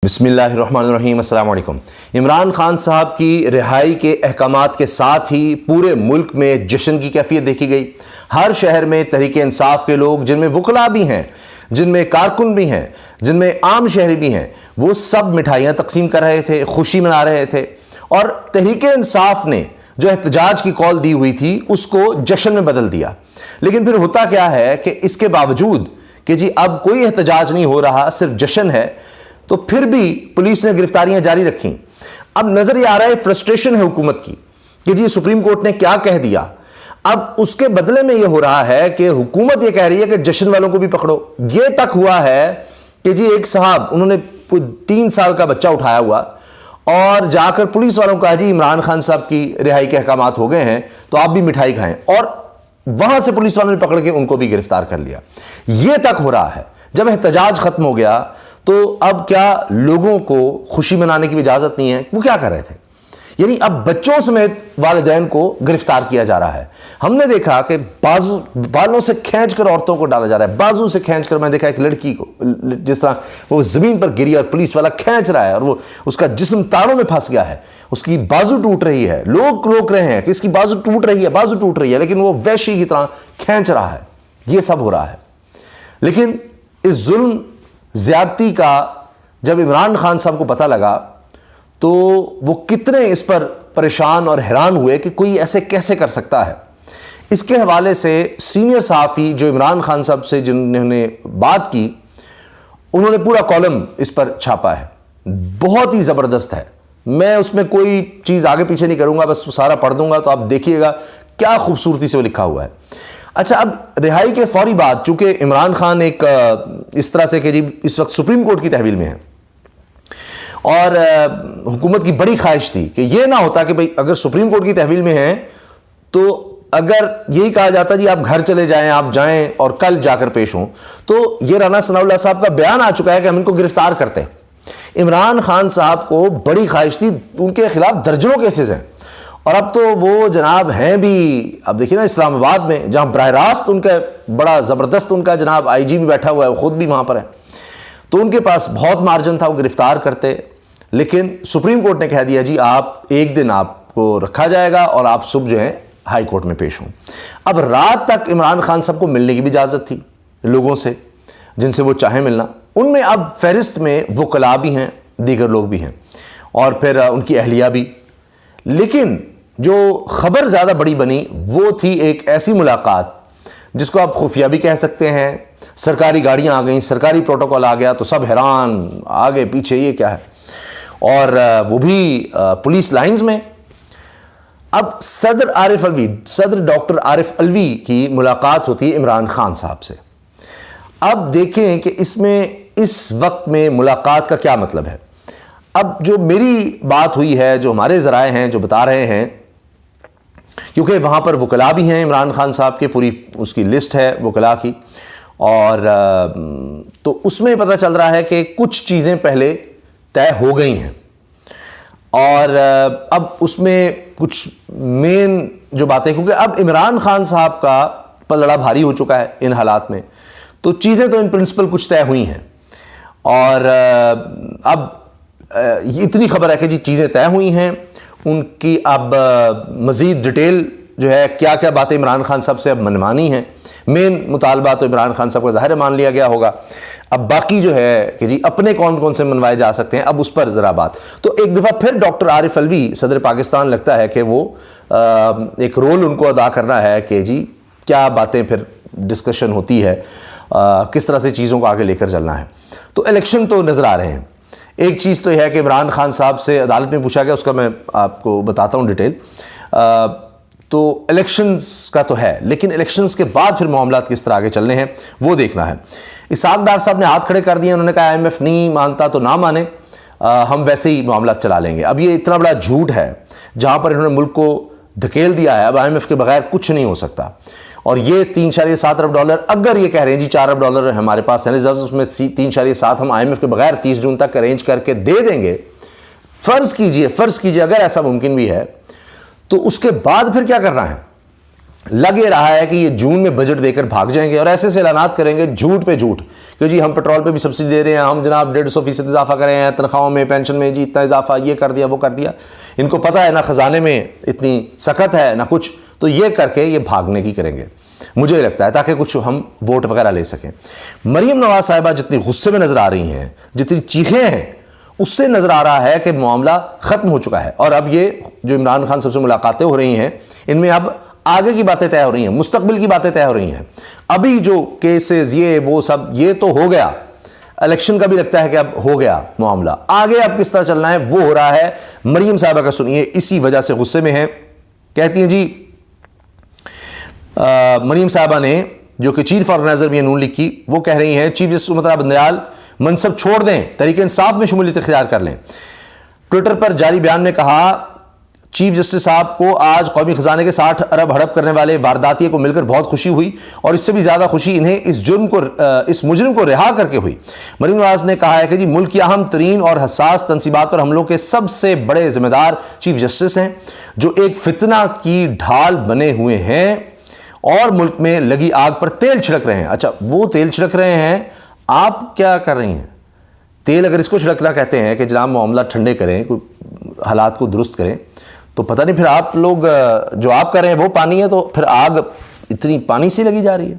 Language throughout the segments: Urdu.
بسم اللہ الرحمن الرحیم۔ السلام علیکم۔ عمران خان صاحب کی رہائی کے احکامات کے ساتھ ہی پورے ملک میں جشن کی کیفیت دیکھی گئی۔ ہر شہر میں تحریک انصاف کے لوگ، جن میں وکلاء بھی ہیں، جن میں کارکن بھی ہیں، جن میں عام شہری بھی ہیں، وہ سب مٹھائیاں تقسیم کر رہے تھے، خوشی منا رہے تھے، اور تحریک انصاف نے جو احتجاج کی کال دی ہوئی تھی اس کو جشن میں بدل دیا۔ لیکن پھر ہوتا کیا ہے کہ اس کے باوجود کہ جی اب کوئی احتجاج نہیں ہو رہا، صرف جشن ہے، تو پھر بھی پولیس نے گرفتاریاں جاری رکھیں۔ اب نظر یہ آ رہا ہے فرسٹریشن ہے حکومت کی کہ جی سپریم کورٹ نے کیا کہہ دیا۔ اب اس کے بدلے میں یہ ہو رہا ہے کہ حکومت یہ کہہ رہی ہے کہ جشن والوں کو بھی پکڑو۔ یہ تک ہوا ہے کہ جی ایک صاحب، انہوں نے 3 سال کا بچہ اٹھایا ہوا اور جا کر پولیس والوں کو کہا جی عمران خان صاحب کی رہائی کے احکامات ہو گئے ہیں تو آپ بھی مٹھائی کھائیں، اور وہاں سے پولیس والوں نے پکڑ کے ان کو بھی گرفتار کر لیا۔ یہ تک ہو رہا ہے۔ جب احتجاج ختم ہو گیا تو اب کیا لوگوں کو خوشی منانے کی اجازت نہیں ہے؟ وہ کیا کر رہے تھے؟ یعنی اب بچوں سمیت والدین کو گرفتار کیا جا رہا ہے۔ ہم نے دیکھا کہ بالوں سے کھینچ کر عورتوں کو ڈالا جا رہا ہے، بازو سے کھینچ کر۔ میں دیکھا ایک لڑکی کو جس طرح وہ زمین پر گری اور پولیس والا کھینچ رہا ہے، اور وہ اس کا جسم تاروں میں پھنس گیا ہے، اس کی بازو ٹوٹ رہی ہے، لوگ روک رہے ہیں کہ اس کی بازو ٹوٹ رہی ہے، لیکن وہ وحشی کی طرح کھینچ رہا ہے۔ یہ سب ہو رہا ہے۔ لیکن اس ظلم زیادتی کا جب عمران خان صاحب کو پتہ لگا تو وہ کتنے اس پر پریشان اور حیران ہوئے کہ کوئی ایسے کیسے کر سکتا ہے۔ اس کے حوالے سے سینئر صحافی جو عمران خان صاحب سے جنہوں نے بات کی، انہوں نے پورا کالم اس پر چھاپا ہے، بہت ہی زبردست ہے۔ میں اس میں کوئی چیز آگے پیچھے نہیں کروں گا، بس سارا پڑھ دوں گا تو آپ دیکھیے گا کیا خوبصورتی سے وہ لکھا ہوا ہے۔ اچھا، اب رہائی کے فوری بعد چونکہ عمران خان ایک اس طرح سے کہ جی اس وقت سپریم کورٹ کی تحویل میں ہے، اور حکومت کی بڑی خواہش تھی کہ یہ نہ ہوتا کہ بھئی اگر سپریم کورٹ کی تحویل میں ہیں تو اگر یہی کہا جاتا جی آپ گھر چلے جائیں، آپ جائیں اور کل جا کر پیش ہوں، تو یہ رانا ثناء اللہ صاحب کا بیان آ چکا ہے کہ ہم ان کو گرفتار کرتے۔ عمران خان صاحب کو بڑی خواہش تھی، ان کے خلاف درجنوں کیسز ہیں، اور اب تو وہ جناب ہیں بھی، اب دیکھیں نا اسلام آباد میں جہاں براہ راست ان کا بڑا زبردست ان کا جناب آئی جی بھی بیٹھا ہوا ہے، وہ خود بھی وہاں پر ہے، تو ان کے پاس بہت مارجن تھا، وہ گرفتار کرتے۔ لیکن سپریم کورٹ نے کہہ دیا جی آپ ایک دن آپ کو رکھا جائے گا اور آپ صبح جو ہے ہائی کورٹ میں پیش ہوں۔ اب رات تک عمران خان صاحب کو ملنے کی بھی اجازت تھی لوگوں سے جن سے وہ چاہیں ملنا۔ ان میں اب فہرست میں وکلاء بھی ہیں، دیگر لوگ بھی ہیں، اور پھر ان کی اہلیہ بھی۔ لیکن جو خبر زیادہ بڑی بنی وہ تھی ایک ایسی ملاقات جس کو آپ خفیہ بھی کہہ سکتے ہیں۔ سرکاری گاڑیاں آ گئیں، سرکاری پروٹوکول آ گیا، تو سب حیران، آگے پیچھے یہ کیا ہے، اور وہ بھی پولیس لائنز میں۔ اب صدر ڈاکٹر عارف علوی کی ملاقات ہوتی ہے عمران خان صاحب سے۔ اب دیکھیں کہ اس میں اس وقت میں ملاقات کا کیا مطلب ہے۔ اب جو میری بات ہوئی ہے، جو ہمارے ذرائع ہیں جو بتا رہے ہیں، کیونکہ وہاں پر وکلاء بھی ہیں عمران خان صاحب کے، پوری اس کی لسٹ ہے وکلاء کی، اور تو اس میں پتہ چل رہا ہے کہ کچھ چیزیں پہلے طے ہو گئی ہیں، اور اب اس میں کچھ مین جو باتیں، کیونکہ اب عمران خان صاحب کا پلڑا بھاری ہو چکا ہے ان حالات میں، تو چیزیں تو ان پرنسپل کچھ طے ہوئی ہیں، اور اب اتنی خبر ہے کہ جی چیزیں طے ہوئی ہیں۔ ان کی اب مزید ڈیٹیل جو ہے کیا کیا باتیں عمران خان صاحب سے اب منوانی ہیں۔ مین مطالبہ تو عمران خان صاحب کا ظاہر مان لیا گیا ہوگا، اب باقی جو ہے کہ جی اپنے کون کون سے منوائے جا سکتے ہیں، اب اس پر ذرا بات۔ تو ایک دفعہ پھر ڈاکٹر عارف علوی صدر پاکستان لگتا ہے کہ وہ ایک رول ان کو ادا کرنا ہے کہ جی کیا باتیں پھر ڈسکشن ہوتی ہے، کس طرح سے چیزوں کو آگے لے کر چلنا ہے۔ تو الیکشن تو نظر آ رہے ہیں۔ ایک چیز تو یہ ہے کہ عمران خان صاحب سے عدالت میں پوچھا گیا، اس کا میں آپ کو بتاتا ہوں ڈیٹیل۔ تو الیکشنز کا تو ہے، لیکن الیکشنز کے بعد پھر معاملات کس طرح آگے چلنے ہیں وہ دیکھنا ہے۔ اسحاق ڈار صاحب نے ہاتھ کھڑے کر دیے، انہوں نے کہا IMF نہیں مانتا تو نہ مانے، ہم ویسے ہی معاملات چلا لیں گے۔ اب یہ اتنا بڑا جھوٹ ہے جہاں پر انہوں نے ملک کو دھکیل دیا ہے، اب IMF کے بغیر کچھ نہیں ہو سکتا، اور یہ $3.7 ارب، اگر یہ کہہ رہے ہیں جی $4 ارب ہمارے پاس ہیں ریزروز، اس میں 3.7 ہم IMF کے بغیر 30 جون تک ارینج کر کے دے دیں گے۔ فرض کیجئے اگر ایسا ممکن بھی ہے تو اس کے بعد پھر کیا کرنا ہے؟ لگ یہ رہا ہے کہ یہ جون میں بجٹ دے کر بھاگ جائیں گے اور ایسے سے اعلانات کریں گے جھوٹ پہ جھوٹ کہ جی ہم پیٹرول پہ بھی سبسڈی دے رہے ہیں، ہم جناب 150% اضافہ کرے ہیں، تنخواہوں میں پینشن میں جی اتنا اضافہ، یہ کر دیا وہ کر دیا۔ ان کو پتہ ہے نہ خزانے میں اتنی سکت ہے نہ کچھ، تو یہ کر کے یہ بھاگنے کی کریں گے مجھے لگتا ہے، تاکہ کچھ ہم ووٹ وغیرہ لے سکیں۔ مریم نواز صاحبہ جتنی غصے میں نظر آ رہی ہیں، جتنی چیخیں ہیں، اس سے نظر آ رہا ہے کہ معاملہ ختم ہو چکا ہے، اور اب یہ جو عمران خان صاحب سے ملاقاتیں ہو رہی ہیں ان میں اب آگے کی باتیں طے ہو رہی ہیں، مستقبل کی باتیں طے ہو رہی ہیں۔ ابھی جو کیسز یہ وہ سب یہ تو ہو گیا، الیکشن کا بھی لگتا ہے کہ اب ہو گیا معاملہ، آگے اب کس طرح چلنا ہے وہ ہو رہا ہے۔ مریم صاحبہ کا سنیے، اسی وجہ سے غصے میں ہیں، کہتی ہیں جی مریم صاحبہ نے جو کہ چیف آرگنائزر بھی نون لیگ کی، وہ کہہ رہی ہیں چیف جسٹس امت بندیال منصب چھوڑ دیں، تحریک انصاف میں شمولیت اختیار کر لیں۔ ٹویٹر پر جاری بیان میں کہا چیف جسٹس صاحب کو آج قومی خزانے کے 60 ارب ہڑپ کرنے والے وارداتیے کو مل کر بہت خوشی ہوئی، اور اس سے بھی زیادہ خوشی انہیں اس مجرم کو رہا کر کے ہوئی۔ مریم نواز نے کہا ہے کہ جی ملک کی اہم ترین اور حساس تنصیبات پر حملوں کے سب سے بڑے ذمہ دار چیف جسٹس ہیں، جو ایک فتنہ کی ڈھال بنے ہوئے ہیں اور ملک میں لگی آگ پر تیل چھڑک رہے ہیں۔ اچھا، وہ تیل چھڑک رہے ہیں، آپ کیا کر رہی ہیں؟ تیل اگر اس کو چھڑکنا کہتے ہیں کہ جناب معاملہ ٹھنڈے کریں، کوئی حالات کو درست کریں، تو پتہ نہیں پھر آپ لوگ جو آپ کر رہے ہیں وہ پانی ہے، تو پھر آگ اتنی پانی سے لگی جا رہی ہے۔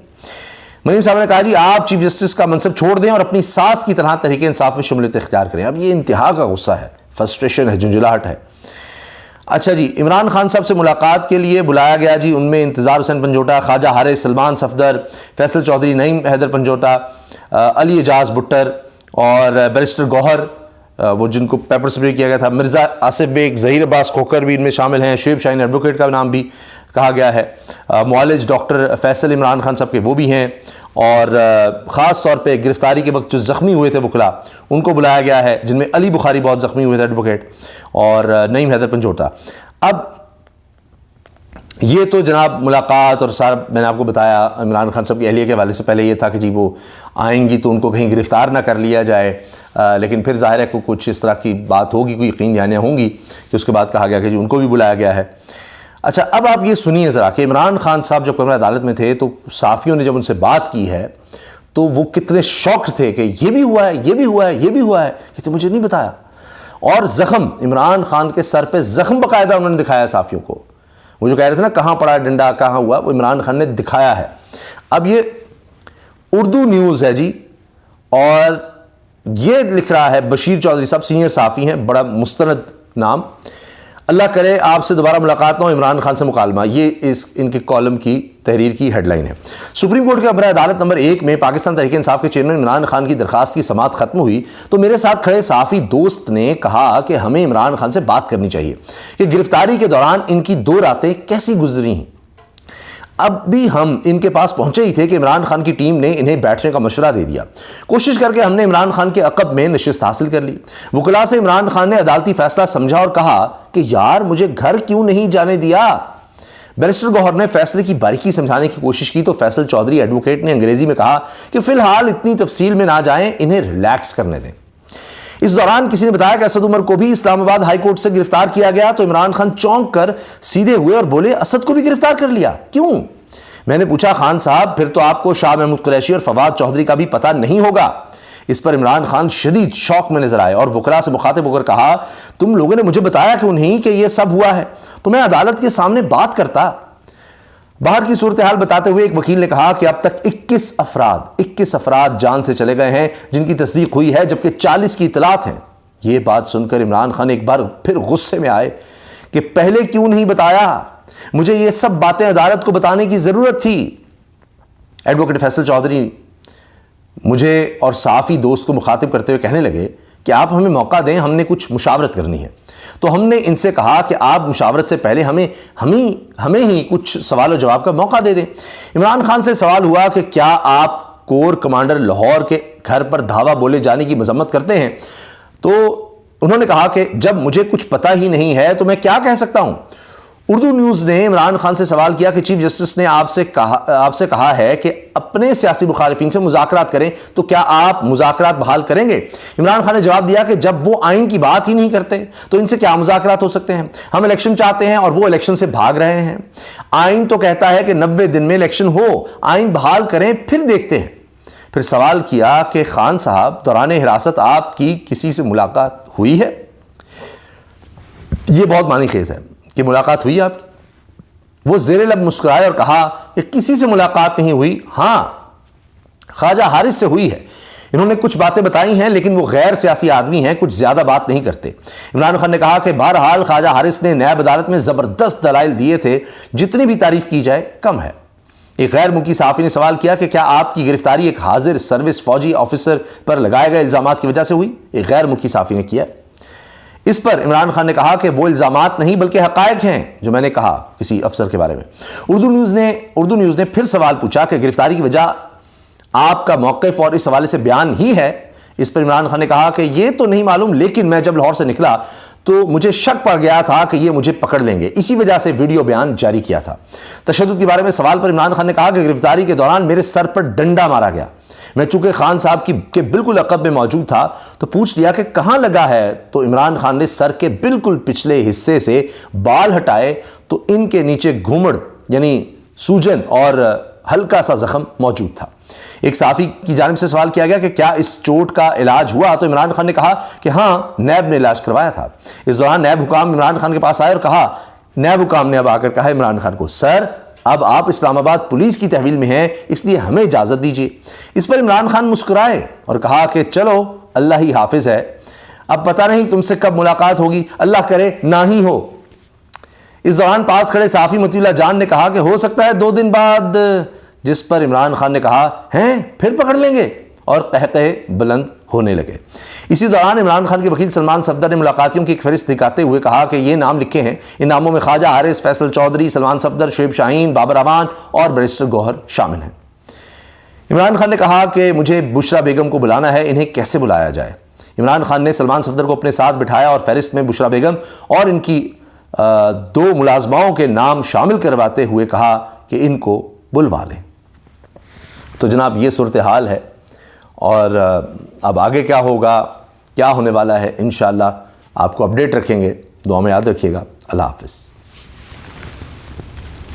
مریم صاحب نے کہا جی آپ چیف جسٹس کا منصب چھوڑ دیں اور اپنی ساس کی طرح تحریک انصاف میں شمولیت اختیار کریں۔ اب یہ انتہا کا غصہ ہے، فرسٹریشن ہے، جھنجھلاہٹ ہے۔ اچھا جی، عمران خان صاحب سے ملاقات کے لیے بلایا گیا جی، ان میں انتظار حسین پنجوٹا، خواجہ حارث سلمان صفدر، فیصل چودھری، نعیم حیدر پنجوٹا، علی اعجاز بٹر اور بیرسٹر گوہر، وہ جن کو پیپر سپرے کیا گیا تھا، مرزا آصف بیگ، ظہیر عباس کھوکر بھی ان میں شامل ہیں، شعیب شاہین ایڈوکیٹ کا نام بھی کہا گیا ہے، معالج ڈاکٹر فیصل عمران خان صاحب کے وہ بھی ہیں، اور خاص طور پہ گرفتاری کے وقت جو زخمی ہوئے تھے وکلا ان کو بلایا گیا ہے، جن میں علی بخاری بہت زخمی ہوئے تھے ایڈوکیٹ، اور نعیم حیدر پنجوٹا۔ اب یہ تو جناب ملاقات اور سارا میں نے آپ کو بتایا عمران خان صاحب کی اہلیہ کے حوالے سے، پہلے یہ تھا کہ جی وہ آئیں گی تو ان کو کہیں گرفتار نہ کر لیا جائے، لیکن پھر ظاہر ہے کہ کچھ اس طرح کی بات ہوگی، کوئی یقین دہانیاں ہوں گی کہ اس کے بعد کہا گیا کہ جی ان کو بھی بلایا گیا ہے۔ اچھا، اب آپ یہ سنیے ذرا کہ عمران خان صاحب جب کمرہ عدالت میں تھے تو صحافیوں نے جب ان سے بات کی ہے تو وہ کتنے شاکڈ تھے کہ یہ بھی ہوا ہے، یہ بھی ہوا ہے، یہ بھی ہوا ہے، کہتے مجھے نہیں بتایا۔ اور زخم، عمران خان کے سر پہ زخم باقاعدہ انہوں نے دکھایا صحافیوں کو، وہ جو کہہ رہے تھے نا کہاں پڑا ڈنڈا کہاں ہوا، وہ عمران خان نے دکھایا ہے۔ اب یہ اردو نیوز ہے جی، اور یہ لکھ رہا ہے بشیر چودھری صاحب، سینئر صحافی ہیں، بڑا مستند نام۔ اللہ کرے آپ سے دوبارہ ملاقات نہ ہو، عمران خان سے مکالمہ، یہ ان کے کالم کی تحریر کی ہیڈ لائن ہے۔ سپریم کورٹ کے امر عدالت نمبر 1 میں پاکستان تحریک انصاف کے چیئرمین عمران خان کی درخواست کی سماعت ختم ہوئی تو میرے ساتھ کھڑے صحافی دوست نے کہا کہ ہمیں عمران خان سے بات کرنی چاہیے کہ گرفتاری کے دوران ان کی 2 راتیں کیسی گزری ہیں۔ اب بھی ہم ان کے پاس پہنچے ہی تھے کہ عمران خان کی ٹیم نے انہیں بیٹھنے کا مشورہ دے دیا، کوشش کر کے ہم نے عمران خان کے عقب میں نشست حاصل کر لی۔ وکلاء سے عمران خان نے عدالتی فیصلہ سمجھا اور کہا کہ یار مجھے گھر کیوں نہیں جانے دیا۔ بیرسٹر گوہر نے فیصلے کی باریکی سمجھانے کی کوشش کی تو فیصل چودھری ایڈوکیٹ نے انگریزی میں کہا کہ فی الحال اتنی تفصیل میں نہ جائیں، انہیں ریلیکس کرنے دیں۔ اس دوران کسی نے بتایا کہ اسد عمر کو بھی اسلام آباد ہائی کورٹ سے گرفتار کیا گیا تو عمران خان چونک کر سیدھے ہوئے اور بولے اسد کو بھی گرفتار کر لیا، کیوں؟ میں نے پوچھا خان صاحب پھر تو آپ کو شاہ محمود قریشی اور فواد چودھری کا بھی پتہ نہیں ہوگا۔ اس پر عمران خان شدید شوق میں نظر آئے اور وکلاء سے مخاطب ہو کر کہا تم لوگوں نے مجھے بتایا کیوں نہیں کہ یہ سب ہوا ہے تو میں عدالت کے سامنے بات کرتا۔ باہر کی صورتحال بتاتے ہوئے ایک وکیل نے کہا کہ اب تک 21 افراد جان سے چلے گئے ہیں جن کی تصدیق ہوئی ہے جبکہ 40 کی اطلاعات ہیں۔ یہ بات سن کر عمران خان ایک بار پھر غصے میں آئے کہ پہلے کیوں نہیں بتایا، مجھے یہ سب باتیں عدالت کو بتانے کی ضرورت تھی۔ ایڈوکیٹ فیصل چودھری مجھے اور صحافی دوست کو مخاطب کرتے ہوئے کہنے لگے کہ آپ ہمیں موقع دیں، ہم نے کچھ مشاورت کرنی ہے۔ تو ہم نے ان سے کہا کہ آپ مشاورت سے پہلے ہمیں ہی کچھ سوال و جواب کا موقع دے دیں۔ عمران خان سے سوال ہوا کہ کیا آپ کور کمانڈر لاہور کے گھر پر دھاوا بولے جانے کی مذمت کرتے ہیں؟ تو انہوں نے کہا کہ جب مجھے کچھ پتہ ہی نہیں ہے تو میں کیا کہہ سکتا ہوں۔ اردو نیوز نے عمران خان سے سوال کیا کہ چیف جسٹس نے آپ سے کہا ہے کہ اپنے سیاسی مخالفین سے مذاکرات کریں، تو کیا آپ مذاکرات بحال کریں گے؟ عمران خان نے جواب دیا کہ جب وہ آئین کی بات ہی نہیں کرتے تو ان سے کیا مذاکرات ہو سکتے ہیں؟ ہم الیکشن چاہتے ہیں اور وہ الیکشن سے بھاگ رہے ہیں۔ آئین تو کہتا ہے کہ 90 دن میں الیکشن ہو، آئین بحال کریں پھر دیکھتے ہیں۔ پھر سوال کیا کہ خان صاحب دوران حراست آپ کی کسی سے ملاقات ہوئی ہے؟ یہ بہت معنی خیز ہے کہ ملاقات ہوئی آپ کی؟ وہ زیر لب مسکرائے اور کہا کہ کسی سے ملاقات نہیں ہوئی، ہاں خواجہ حارث سے ہوئی ہے۔ انہوں نے کچھ باتیں بتائی ہیں لیکن وہ غیر سیاسی آدمی ہیں، کچھ زیادہ بات نہیں کرتے۔ عمران خان نے کہا کہ بہرحال خواجہ حارث نے نیب عدالت میں زبردست دلائل دیے تھے، جتنی بھی تعریف کی جائے کم ہے۔ ایک غیر ملکی صحافی نے سوال کیا کہ کیا آپ کی گرفتاری ایک حاضر سروس فوجی آفیسر پر لگائے گئے الزامات کی وجہ سے ہوئی؟ ایک غیر ملکی صحافی نے کیا۔ اس پر عمران خان نے کہا کہ وہ الزامات نہیں بلکہ حقائق ہیں جو میں نے کہا کسی افسر کے بارے میں۔ اردو نیوز نے پھر سوال پوچھا کہ گرفتاری کی وجہ آپ کا موقف اور اس حوالے سے بیان ہی ہے۔ اس پر عمران خان نے کہا کہ یہ تو نہیں معلوم، لیکن میں جب لاہور سے نکلا تو مجھے شک پڑ گیا تھا کہ یہ مجھے پکڑ لیں گے، اسی وجہ سے ویڈیو بیان جاری کیا تھا۔ تشدد کے بارے میں سوال پر عمران خان نے کہا کہ گرفتاری کے دوران میرے سر پر ڈنڈا مارا گیا، میں چونکہ خان صاحب کے بالکل عقب میں موجود تھا تو پوچھ لیا کہ کہاں لگا ہے، تو عمران خان نے سر کے بالکل پچھلے حصے سے بال ہٹائے تو ان کے نیچے گھومڑ یعنی سوجن اور ہلکا سا زخم موجود تھا۔ ایک صحافی کی جانب سے سوال کیا گیا کہ کیا اس چوٹ کا علاج ہوا، تو عمران خان نے کہا کہ ہاں نیب نے علاج کروایا تھا۔ اس دوران نیب حکام عمران خان کے پاس آئے اور کہا، نیب حکام نے اب آ کر کہا عمران خان کو، سر اب آپ اسلام آباد پولیس کی تحویل میں ہیں، اس لیے ہمیں اجازت دیجیے۔ اس پر عمران خان مسکرائے اور کہا کہ چلو اللہ ہی حافظ ہے، اب پتہ نہیں تم سے کب ملاقات ہوگی، اللہ کرے نہ ہی ہو۔ اس دوران پاس کھڑے صحافی مطیع اللہ جان نے کہا کہ ہو سکتا ہے 2 دن بعد، جس پر عمران خان نے کہا ہیں پھر پکڑ لیں گے، اور قہقہے بلند ہونے لگے۔ اسی دوران عمران خان کے وکیل سلمان صفدر نے ملاقاتیوں کی ایک فہرست دکھاتے ہوئے کہا کہ یہ نام لکھے ہیں، ان ناموں میں خواجہ حارث، فیصل چودھری، سلمان صفدر، شعیب شاہین، بابر امان اور بیرسٹر گوہر شامل ہیں۔ عمران خان نے کہا کہ مجھے بشرا بیگم کو بلانا ہے، انہیں کیسے بلایا جائے؟ عمران خان نے سلمان صفدر کو اپنے ساتھ بٹھایا اور فہرست میں بشرا بیگم اور ان کی 2 ملازماؤں کے نام شامل کرواتے ہوئے کہا کہ ان کو بلوا لیں۔ تو جناب یہ صورتحال ہے، اور اب آگے کیا ہوگا، کیا ہونے والا ہے، انشاءاللہ آپ کو اپڈیٹ رکھیں گے۔ دعا میں یاد رکھیے گا۔ اللہ حافظ۔